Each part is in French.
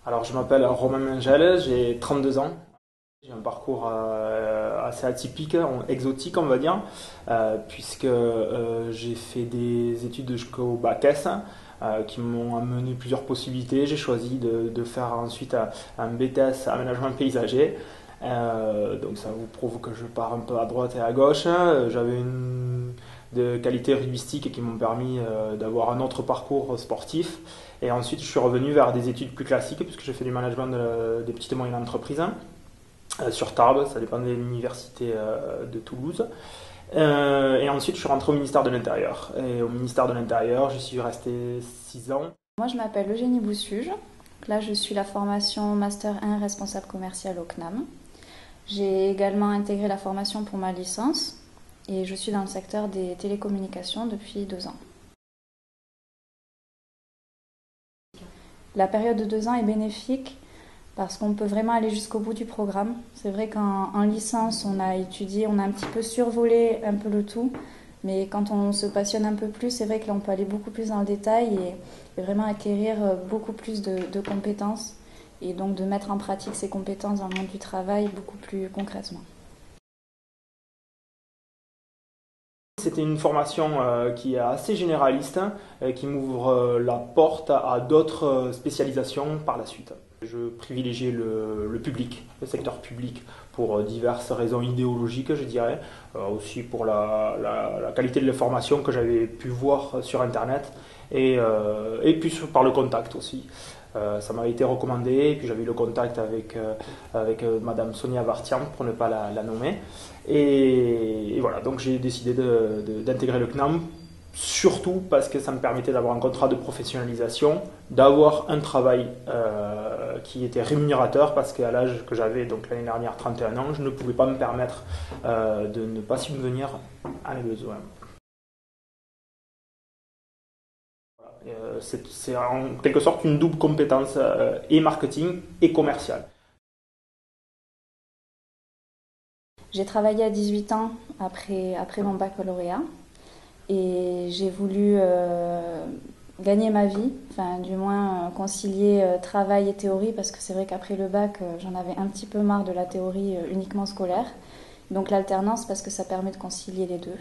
Alors, je m'appelle Romain Mengel, j'ai 32 ans. J'ai un parcours assez atypique, exotique, on va dire, puisque j'ai fait des études jusqu'au bac S qui m'ont amené plusieurs possibilités. J'ai choisi de faire ensuite un BTS aménagement paysager. Donc ça vous prouve que je pars un peu à droite et à gauche. J'avais une de qualités rugbystiques qui m'ont permis d'avoir un autre parcours sportif. Et ensuite, je suis revenu vers des études plus classiques, puisque j'ai fait du management des petites et moyennes entreprises sur Tarbes, ça dépend de l'université de Toulouse. Et ensuite, je suis rentré au ministère de l'Intérieur. Et au ministère de l'Intérieur, j'y suis resté 6 ans. Moi, je m'appelle Eugénie Boussuge. Là, je suis la formation Master 1 responsable commercial au CNAM. J'ai également intégré la formation pour ma licence et je suis dans le secteur des télécommunications depuis 2 ans. La période de 2 ans est bénéfique parce qu'on peut vraiment aller jusqu'au bout du programme. C'est vrai qu'en licence, on a étudié, on a un petit peu survolé un peu le tout, mais quand on se passionne un peu plus, c'est vrai que là, on peut aller beaucoup plus dans le détail et vraiment acquérir beaucoup plus de compétences et donc de mettre en pratique ces compétences dans le monde du travail beaucoup plus concrètement. C'était une formation qui est assez généraliste, qui m'ouvre la porte à d'autres spécialisations par la suite. Je privilégiais le public, le secteur public, pour diverses raisons idéologiques, je dirais, aussi pour la qualité de la formation que j'avais pu voir sur Internet, et puis par le contact aussi. Ça m'avait été recommandé, et puis j'avais eu le contact avec Madame Sonia Vartian, pour ne pas la nommer. Et voilà, donc j'ai décidé d'intégrer le CNAM, surtout parce que ça me permettait d'avoir un contrat de professionnalisation, d'avoir un travail qui était rémunérateur, parce qu'à l'âge que j'avais, donc l'année dernière, 31 ans, je ne pouvais pas me permettre de ne pas subvenir à mes besoins. C'est en quelque sorte une double compétence et marketing et commercial. J'ai travaillé à 18 ans après mon baccalauréat et j'ai voulu gagner ma vie, enfin du moins concilier travail et théorie parce que c'est vrai qu'après le bac, j'en avais un petit peu marre de la théorie uniquement scolaire. Donc l'alternance parce que ça permet de concilier les deux.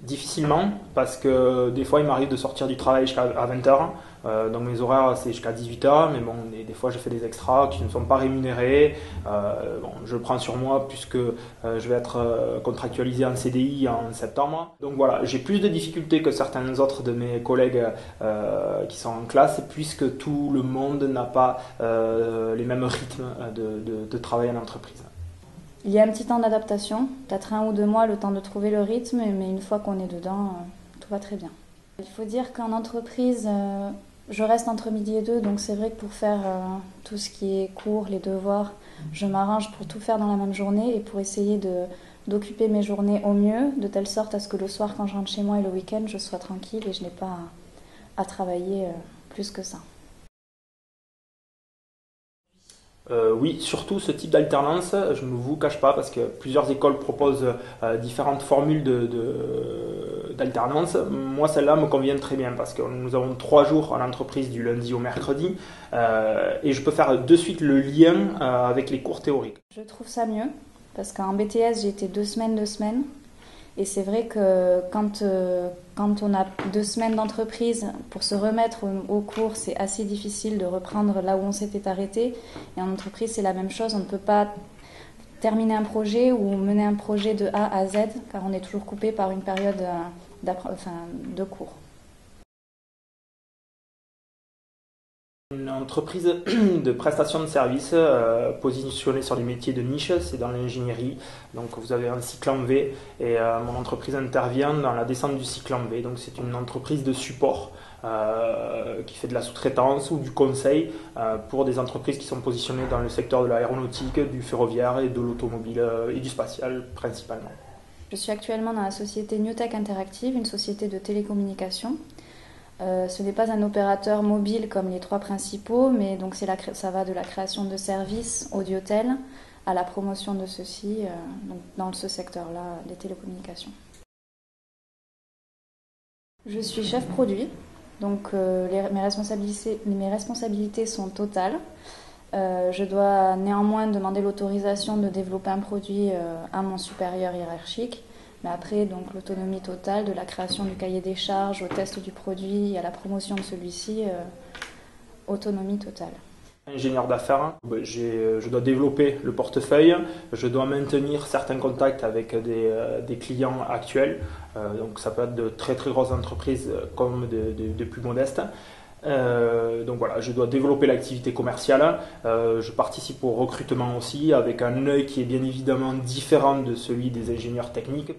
Difficilement, parce que des fois il m'arrive de sortir du travail jusqu'à 20h, donc mes horaires c'est jusqu'à 18h, mais bon, des fois je fais des extras qui ne sont pas rémunérés. Bon, je le prends sur moi puisque je vais être contractualisé en CDI en septembre. Donc voilà, j'ai plus de difficultés que certains autres de mes collègues qui sont en classe, puisque tout le monde n'a pas les mêmes rythmes de travail en entreprise. Il y a un petit temps d'adaptation, peut-être 1 ou 2 mois, le temps de trouver le rythme, mais une fois qu'on est dedans, tout va très bien. Il faut dire qu'en entreprise, je reste entre midi et deux, donc c'est vrai que pour faire tout ce qui est cours, les devoirs, je m'arrange pour tout faire dans la même journée et pour essayer d'occuper mes journées au mieux, de telle sorte à ce que le soir, quand je rentre chez moi et le week-end, je sois tranquille et je n'ai pas à travailler plus que ça. Oui, surtout ce type d'alternance, je ne vous cache pas, parce que plusieurs écoles proposent différentes formules d'alternance. Moi, celle-là me convient très bien, parce que nous avons 3 jours en entreprise du lundi au mercredi, et je peux faire de suite le lien avec les cours théoriques. Je trouve ça mieux, parce qu'en BTS, j'ai été 2 semaines. Et c'est vrai que quand on a 2 semaines d'entreprise, pour se remettre au cours, c'est assez difficile de reprendre là où on s'était arrêté. Et en entreprise, c'est la même chose. On ne peut pas terminer un projet ou mener un projet de A à Z, car on est toujours coupé par une période de cours. Une entreprise de prestation de services positionnée sur les métiers de niche, c'est dans l'ingénierie. Donc vous avez un cycle en V, et mon entreprise intervient dans la descente du cycle en V. Donc c'est une entreprise de support qui fait de la sous-traitance ou du conseil pour des entreprises qui sont positionnées dans le secteur de l'aéronautique, du ferroviaire et de l'automobile et du spatial principalement. Je suis actuellement dans la société Newtech Interactive, une société de télécommunications. Ce n'est pas un opérateur mobile comme les 3 principaux, mais donc ça va de la création de services audiotel à la promotion de ceux-ci donc dans ce secteur-là des télécommunications. Je suis chef produit, Donc mes responsabilités sont totales. Je dois néanmoins demander l'autorisation de développer un produit à mon supérieur hiérarchique. Mais après, donc l'autonomie totale, de la création du cahier des charges au test du produit, à la promotion de celui-ci, autonomie totale. Ingénieur d'affaires, je dois développer le portefeuille, je dois maintenir certains contacts avec des clients actuels, donc ça peut être de très très grosses entreprises comme de plus modestes. Donc voilà, je dois développer l'activité commerciale, je participe au recrutement aussi avec un œil qui est bien évidemment différent de celui des ingénieurs techniques.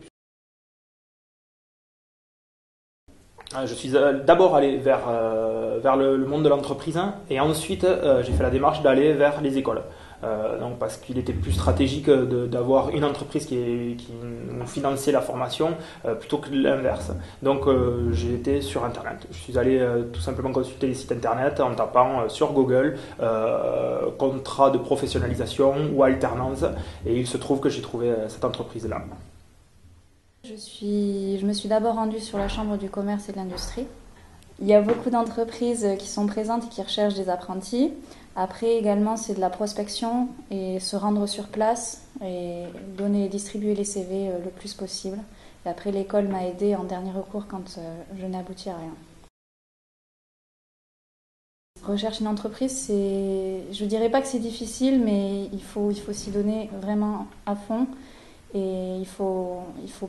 Je suis d'abord allé vers le monde de l'entreprise et ensuite j'ai fait la démarche d'aller vers les écoles. Donc parce qu'il était plus stratégique d'avoir une entreprise qui nous finançait la formation plutôt que l'inverse. Donc j'ai été sur Internet. Je suis allé tout simplement consulter les sites Internet en tapant sur Google contrat de professionnalisation ou alternance et il se trouve que j'ai trouvé cette entreprise-là. Je me suis d'abord rendue sur la Chambre du commerce et de l'industrie. Il y a beaucoup d'entreprises qui sont présentes et qui recherchent des apprentis. Après également, c'est de la prospection et se rendre sur place et distribuer les CV le plus possible. Et après, l'école m'a aidée en dernier recours quand je n'ai abouti à rien. Rechercher une entreprise, je dirais pas que c'est difficile, mais il faut s'y donner vraiment à fond. Et il faut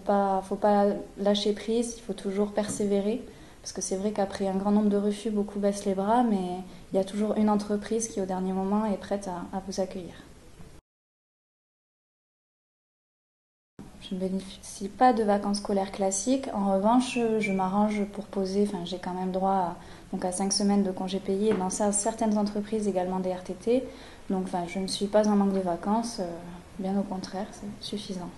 pas lâcher prise, il faut toujours persévérer. Parce que c'est vrai qu'après un grand nombre de refus, beaucoup baissent les bras, mais il y a toujours une entreprise qui, au dernier moment, est prête à vous accueillir. Je ne bénéficie pas de vacances scolaires classiques. En revanche, je m'arrange pour poser, j'ai quand même droit à 5 semaines de congés payés. Dans certaines entreprises, également des RTT. Donc je ne suis pas en manque de vacances. Bien au contraire, c'est suffisant.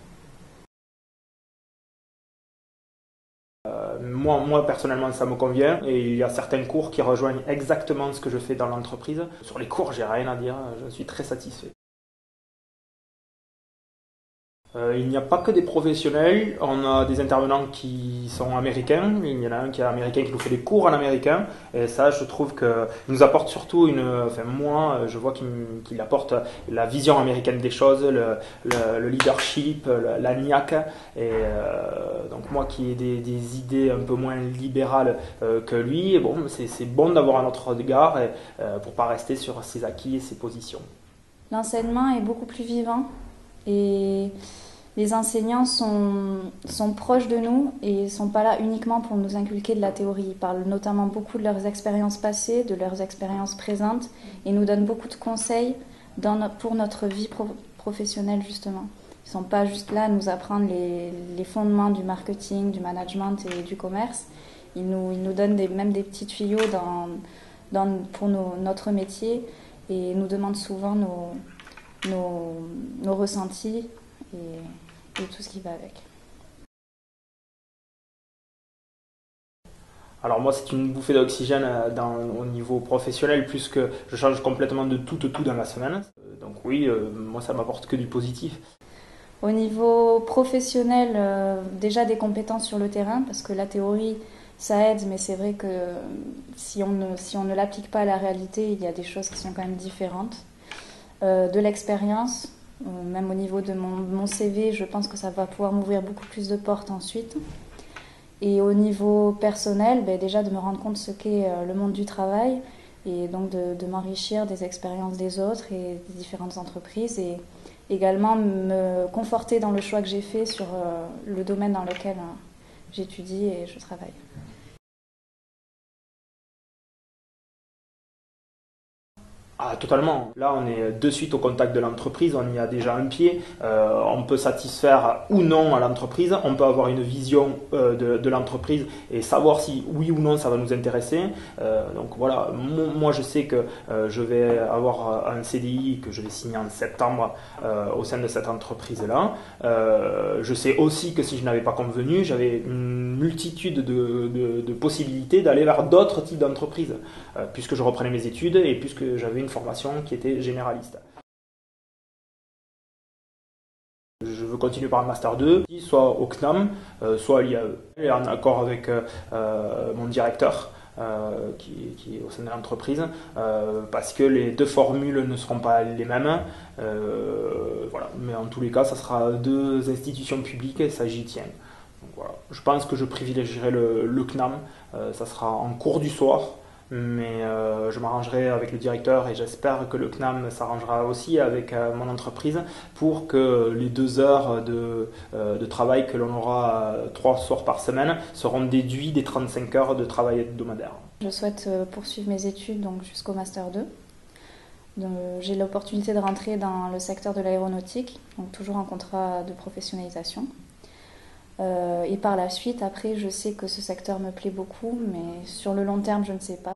Moi, personnellement, ça me convient et il y a certains cours qui rejoignent exactement ce que je fais dans l'entreprise. Sur les cours, j'ai rien à dire, je suis très satisfait. Il n'y a pas que des professionnels, on a des intervenants qui sont américains, il y en a un qui est américain qui nous fait des cours en américain, et ça je trouve qu'il nous apporte surtout moi je vois qu'il apporte la vision américaine des choses, le leadership, la niaque, et donc moi qui ai des idées un peu moins libérales que lui, bon, c'est bon d'avoir un autre regard pour pas rester sur ses acquis et ses positions. L'enseignement est beaucoup plus vivant et les enseignants sont proches de nous et ne sont pas là uniquement pour nous inculquer de la théorie. Ils parlent notamment beaucoup de leurs expériences passées, de leurs expériences présentes et nous donnent beaucoup de conseils pour notre vie professionnelle justement. Ils ne sont pas juste là à nous apprendre les fondements du marketing, du management et du commerce. Ils nous donnent même des petits tuyaux pour notre métier et nous demandent souvent nos ressentis et tout ce qui va avec. Alors moi c'est une bouffée d'oxygène au niveau professionnel puisque je change complètement de tout dans la semaine. Donc oui, moi ça m'apporte que du positif. Au niveau professionnel, déjà des compétences sur le terrain parce que la théorie ça aide, mais c'est vrai que si on ne l'applique pas à la réalité, il y a des choses qui sont quand même différentes. De l'expérience, même au niveau de mon CV, je pense que ça va pouvoir m'ouvrir beaucoup plus de portes ensuite. Et au niveau personnel, déjà de me rendre compte de ce qu'est le monde du travail et donc de m'enrichir des expériences des autres et des différentes entreprises et également me conforter dans le choix que j'ai fait sur le domaine dans lequel j'étudie et je travaille. Ah, totalement. Là, on est de suite au contact de l'entreprise, on y a déjà un pied. On peut satisfaire ou non à l'entreprise, on peut avoir une vision de l'entreprise et savoir si oui ou non ça va nous intéresser. Donc voilà, moi je sais que je vais avoir un CDI que je vais signer en septembre au sein de cette entreprise-là. Je sais aussi que si je n'avais pas convenu, j'avais une multitude de possibilités d'aller vers d'autres types d'entreprises, puisque je reprenais mes études et puisque j'avais une formation qui était généraliste. Je veux continuer par un Master 2, soit au CNAM, soit à l'IAE, et en accord avec mon directeur. qui est au sein de l'entreprise, parce que les deux formules ne seront pas les mêmes. Voilà. Mais en tous les cas, ça sera deux institutions publiques et ça j'y tiens. Donc, voilà. Je pense que je privilégierai le CNAM, ça sera en cours du soir. Mais je m'arrangerai avec le directeur et j'espère que le CNAM s'arrangera aussi avec mon entreprise pour que les 2 heures de travail que l'on aura 3 soirs par semaine seront déduits des 35 heures de travail hebdomadaire. Je souhaite poursuivre mes études donc, jusqu'au Master 2. J'ai l'opportunité de rentrer dans le secteur de l'aéronautique, donc toujours en contrat de professionnalisation. Et par la suite, après, je sais que ce secteur me plaît beaucoup, mais sur le long terme, je ne sais pas.